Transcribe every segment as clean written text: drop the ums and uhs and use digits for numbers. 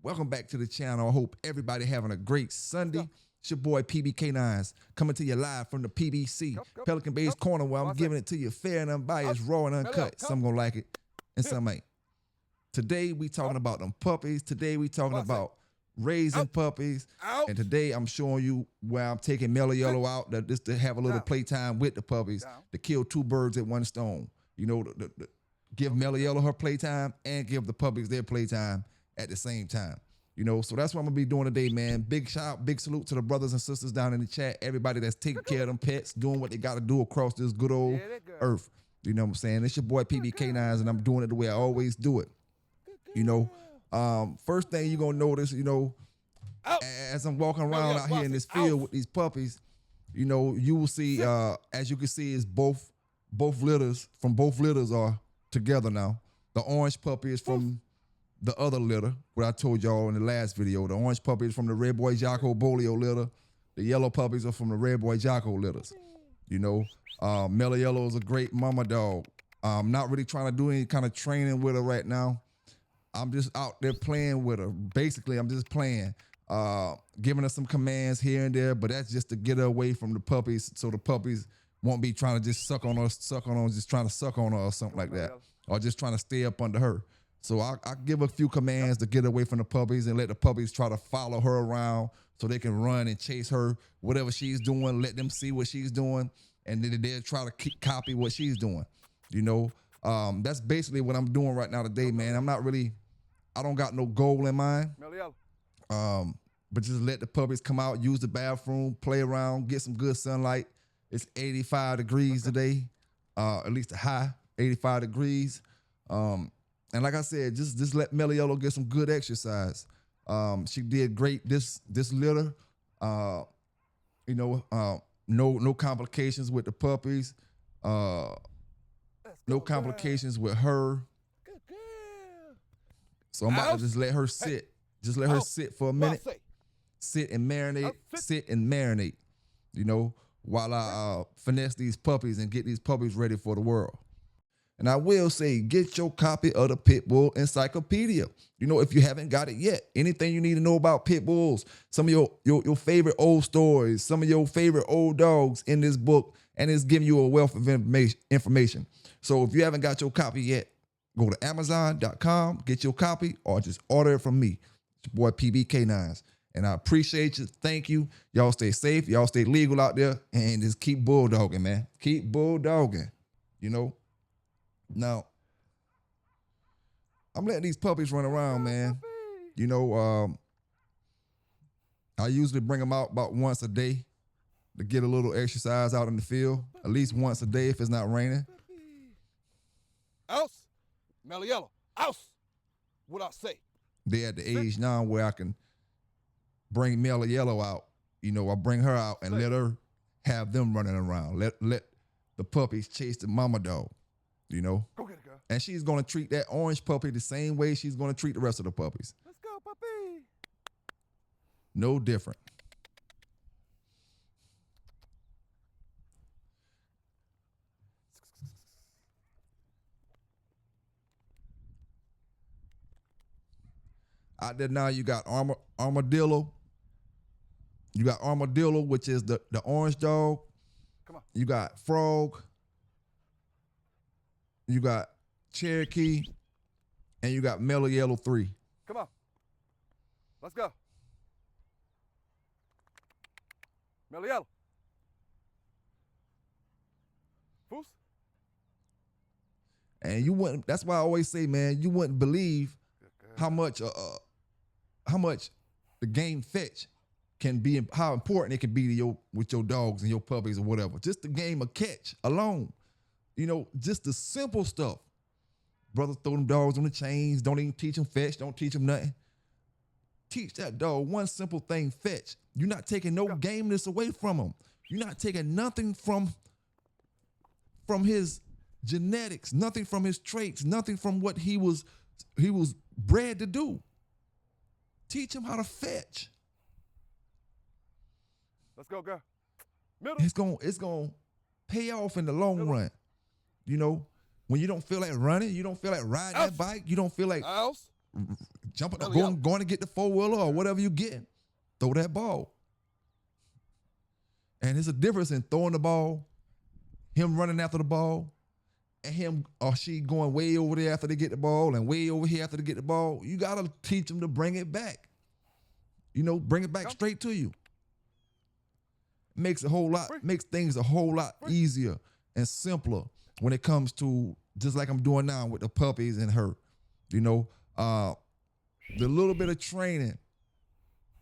Welcome back to the channel. I hope everybody having a great Sunday. It's your boy PBK9s coming to you live from the PBC, Pelican Bay's corner, where I'm giving it to you fair and unbiased, raw and uncut. Some gonna like it and some ain't. Today we talking about them puppies. Today we talking about raising puppies. And today I'm showing you where I'm taking Mellow Yellow out just to have a little playtime with the puppies to kill two birds at one stone. You know, give Mellow Yellow her playtime and give the puppies their playtime at the same time. You know, so that's what I'm gonna be doing today, man. Big shout out, big salute to the brothers and sisters down in the chat. Everybody that's taking care of them pets, doing what they gotta do across this good old earth. You know what I'm saying? It's your boy PBK9s, and I'm doing it the way I always do it. You know, first thing you're gonna notice, you know, as I'm walking around out here in this field with these puppies, you know, you will see, as you can see, is both litters are together now. The orange puppy is from the other litter, what I told y'all in the last video. The orange puppy is from the Red Boy Jocko Bolio litter. The yellow puppies are from the Red Boy Jocko litters. You know, Mellow Yellow is a great mama dog. I'm not really trying to do any kind of training with her right now. I'm just out there playing with her. Basically, I'm just playing, giving her some commands here and there, but that's just to get her away from the puppies so the puppies won't be trying to just suck on her, just trying to suck on her or something like that, or just trying to stay up under her. So I give a few commands to get away from the puppies and let the puppies try to follow her around so they can run and chase her, whatever she's doing, let them see what she's doing, and then they'll try to copy what she's doing. You know, that's basically what I'm doing right now today, man. I don't got no goal in mind. But just let the puppies come out, use the bathroom, play around, get some good sunlight. It's 85 degrees today, at least a high, 85 degrees. And like I said, just let Mellow Yellow get some good exercise. She did great this litter. You know, no complications with the puppies. No complications with her. So I'm about to just let her sit. Just let her sit for a minute. Sit and marinate. You know, while I finesse these puppies and get these puppies ready for the world. And I will say, get your copy of the Pitbull Encyclopedia. You know, if you haven't got it yet, anything you need to know about pit bulls, some of your favorite old stories, some of your favorite old dogs in this book, and it's giving you a wealth of information. So if you haven't got your copy yet, go to Amazon.com, get your copy, or just order it from me. It's your boy PBK9s. And I appreciate you. Thank you. Y'all stay safe. Y'all stay legal out there. And just keep bulldogging, man. Keep bulldogging. You know? Now, I'm letting these puppies run around, man. You know, I usually bring them out about once a day to get a little exercise out in the field. At least once a day if it's not raining. House, Mellow Yellow, house. What I say? They're at the age now where I can bring Mellow Yellow out. You know, I bring her out and let her have them running around. Let the puppies chase the mama dog. You know? Go get it, girl. And she's going to treat that orange puppy the same way she's going to treat the rest of the puppies. Let's go, puppy. No different. Out there now, you got Armadillo. You got Armadillo, which is the orange dog. Come on. You got Frog. You got Cherokee. And you got Mellow Yellow 3. Come on. Let's go. Mellow Yellow. Foos. And you wouldn't, that's why I always say, man, you wouldn't believe how much the game fetch can be, how important it can be to with your dogs and your puppies or whatever. Just the game of catch alone. You know, just the simple stuff. Brothers throw them dogs on the chains. Don't even teach them fetch. Don't teach them nothing. Teach that dog one simple thing, fetch. You're not taking no gameness away from him. You're not taking nothing from his genetics, nothing from his traits, nothing from what he was bred to do. Teach him how to fetch. Let's go, girl. Middle. It's gonna pay off in the long run. You know, when you don't feel like running, you don't feel like riding that bike, you don't feel like jumping, Mellow going to get the four-wheeler or whatever you get, throw that ball. And there's a difference in throwing the ball, him running after the ball, and him or she going way over there after they get the ball and way over here after they get the ball. You got to teach them to bring it back. You know, bring it back straight to you. Makes things a whole lot easier and simpler when it comes to just like I'm doing now with the puppies and her. You know, the little bit of training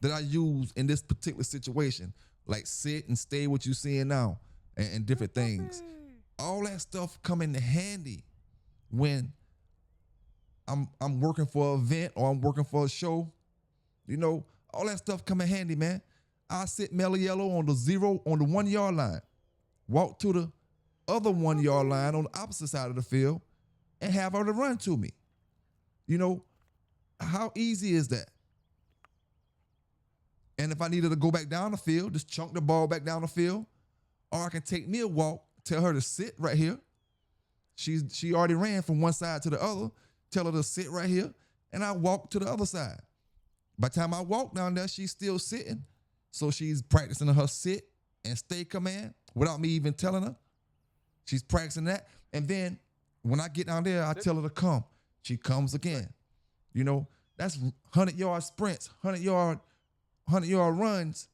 that I use in this particular situation, like sit and stay what you're seeing now and different things. All that stuff come in handy when I'm working for an event or I'm working for a show. You know, all that stuff come in handy, man. I sit Mellow Yellow on the 1 yard line, walk to the other 1 yard line on the opposite side of the field, and have her to run to me. You know, how easy is that? And if I needed to go back down the field, just chunk the ball back down the field, or I can take me a walk, tell her to sit right here. She already ran from one side to the other, tell her to sit right here, and I walk to the other side. By the time I walk down there, she's still sitting. So she's practicing her sit and stay command without me even telling her. She's practicing that. And then when I get down there, I tell her to come. She comes again. You know, that's 100-yard sprints, 100-yard runs,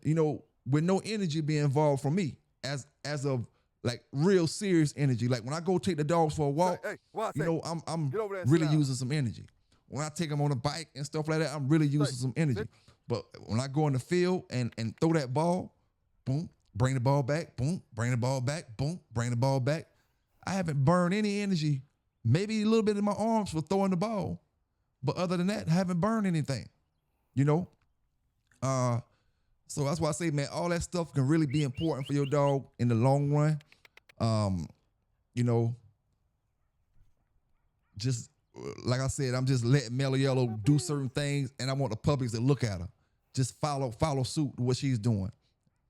you know, with no energy being involved from me as of like real serious energy. Like when I go take the dogs for a walk, you know, I'm really using some energy. When I take them on a bike and stuff like that, I'm really using some energy. But when I go in the field and throw that ball, boom, bring the ball back, boom, bring the ball back, boom, bring the ball back. I haven't burned any energy, maybe a little bit in my arms for throwing the ball. But other than that, I haven't burned anything, you know? So that's why I say, man, all that stuff can really be important for your dog in the long run. You know, just like I said, I'm just letting Mellow Yellow do certain things, and I want the puppies to look at her. Just follow suit to what she's doing,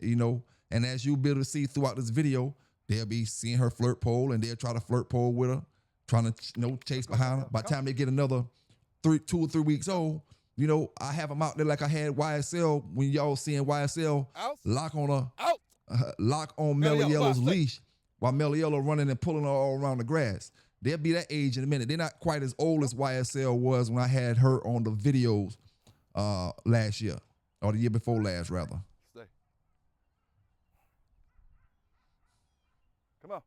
you know? And as you'll be able to see throughout this video, they'll be seeing her flirt pole, and they'll try to flirt pole with her, trying to, you know, chase behind her. By the time they get another 2 or 3 weeks old, you know, I have them out there like I had YSL when y'all seeing YSL lock on Mellow Yellow's leash while Mellow Yellow running and pulling her all around the grass. They'll be that age in a minute. They're not quite as old as YSL was when I had her on the videos last year, or the year before last, rather. Stay. Come on.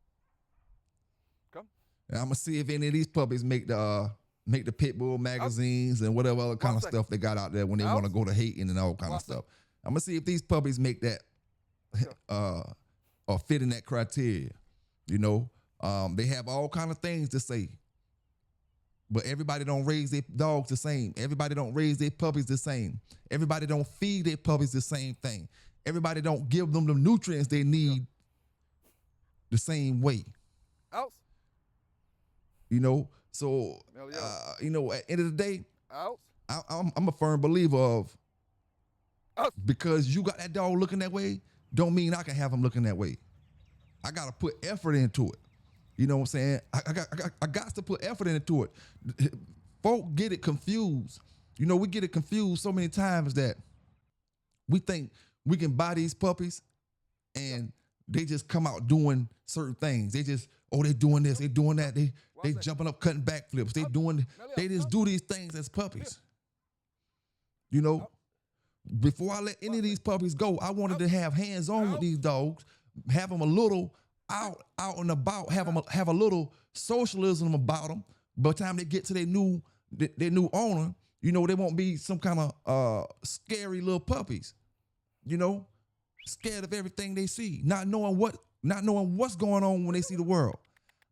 Come. And I'm gonna see if any of these puppies make the Pitbull magazines and whatever other kind of stuff they got out there when they want to go to hating and all kind of stuff. I'm gonna see if these puppies make that or fit in that criteria. You know, they have all kind of things to say, but everybody don't raise their dogs the same. Everybody don't raise their puppies the same. Everybody don't feed their puppies the same thing. Everybody don't give them the nutrients they need the same way. You know, so you know, at the end of the day, I'm a firm believer of because you got that dog looking that way, don't mean I can have him looking that way. I gotta put effort into it. You know what I'm saying? I got to put effort into it. Folk get it confused. You know, we get it confused so many times that we think we can buy these puppies and they just come out doing certain things. They just, they doing this, they doing that. They jumping up, cutting backflips. They just do these things as puppies. You know, before I let any of these puppies go, I wanted to have hands-on with these dogs, have them a little out and about, have a little socialism about them. By the time they get to their new owner, you know, they won't be some kind of scary little puppies, you know, scared of everything they see, not knowing what's going on when they see the world.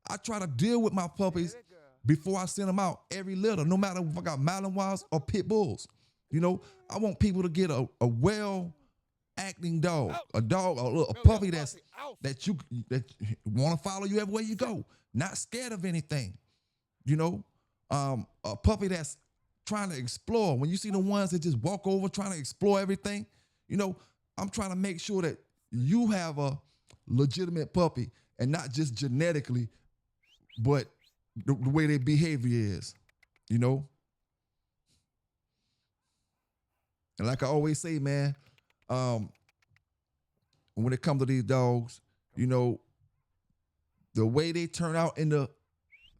I try to deal with my puppies before I send them out every litter, no matter if I got Malinois or pit bulls. You know, I want people to get a well-acting dog, a puppy that want to follow you everywhere you go, not scared of anything. You know, a puppy that's trying to explore. When you see the ones that just walk over trying to explore everything, you know, I'm trying to make sure that you have a legitimate puppy and not just genetically, but the way their behavior is, you know. And like I always say, man, when it comes to these dogs, you know, the way they turn out in the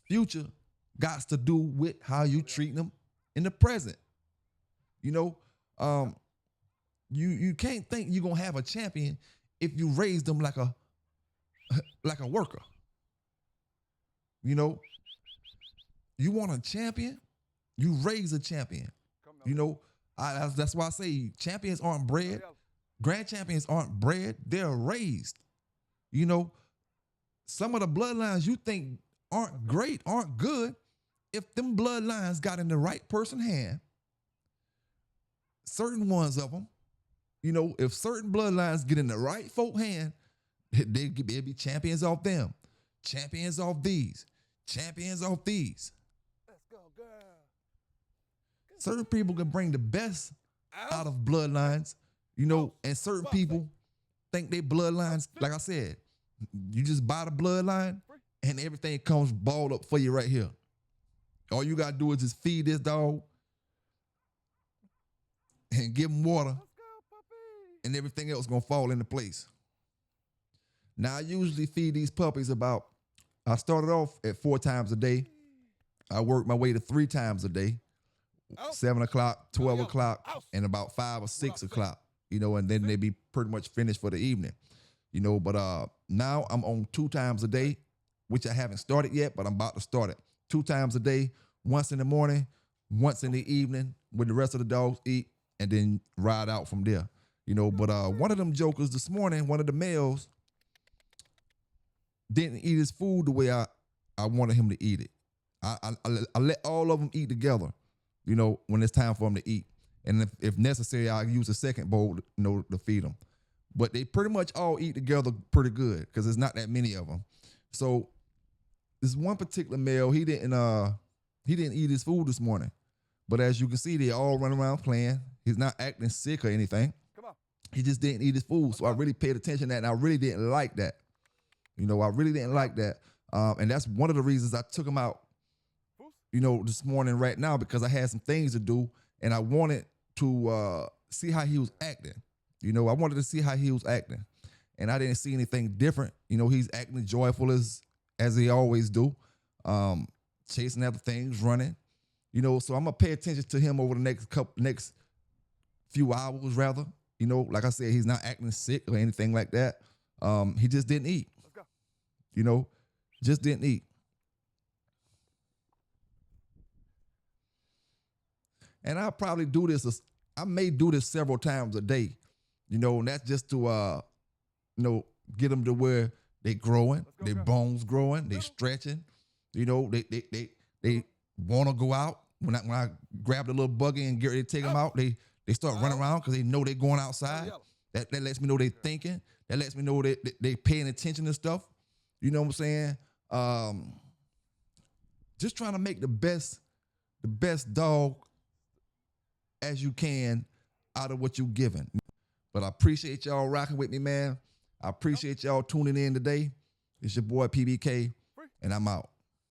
future got to do with how you treat them in the present. You know, you can't think you're gonna have a champion if you raise them like a worker. You know, you want a champion, you raise a champion. You know, that's why I say champions aren't bred, grand champions aren't bred, they're raised. You know, some of the bloodlines you think aren't great, aren't good, if them bloodlines got in the right person's hand, certain ones of them, you know, if certain bloodlines get in the right folk hand, they'll be champions off them, champions off these, champions off these. Let's go, girl. Certain people can bring the best out of bloodlines, you know, and certain people think they bloodlines, like I said, you just buy the bloodline and everything comes balled up for you right here. All you gotta do is just feed this dog and give him water, and everything else gonna fall into place. Now I usually feed these puppies I started off at 4 times a day. I worked my way to 3 times a day, 7 o'clock, 12 o'clock, and about 5 or 6 o'clock, you know, and then they be pretty much finished for the evening, you know, but now I'm on 2 times a day, which I haven't started yet, but I'm about to start it. 2 times a day, once in the morning, once in the evening when the rest of the dogs eat, and then ride out from there, you know, but one of them jokers this morning, one of the males, didn't eat his food the way I wanted him to eat it. I let all of them eat together, you know, when it's time for them to eat. And if necessary, I'll use a second bowl, you know, to feed them. But they pretty much all eat together pretty good because there's not that many of them. So this one particular male, he didn't eat his food this morning. But as you can see, they all run around playing. He's not acting sick or anything. Come on. He just didn't eat his food. So I really paid attention to that, and I really didn't like that. You know, I really didn't like that. And that's one of the reasons I took him out, you know, this morning right now, because I had some things to do, and I wanted to see how he was acting. You know, I wanted to see how he was acting. And I didn't see anything different. You know, he's acting joyful as he always do, chasing after things, running. You know, so I'm gonna pay attention to him over the next few hours, rather. You know, like I said, he's not acting sick or anything like that. He just didn't eat. Let's go. You know, just didn't eat. And I'll probably do this. I may do this several times a day. You know, and that's just to you know, get them to where they growing, their bones growing, they stretching. You know, they want to go out. When I grab the little buggy and get ready to take them out, they start running around because they know they're going outside. That lets me know they're thinking. That lets me know that they paying attention to stuff. You know what I'm saying? Just trying to make the best dog as you can out of what you're given. But I appreciate y'all rocking with me, man. I appreciate y'all tuning in today. It's your boy PBK, and I'm out.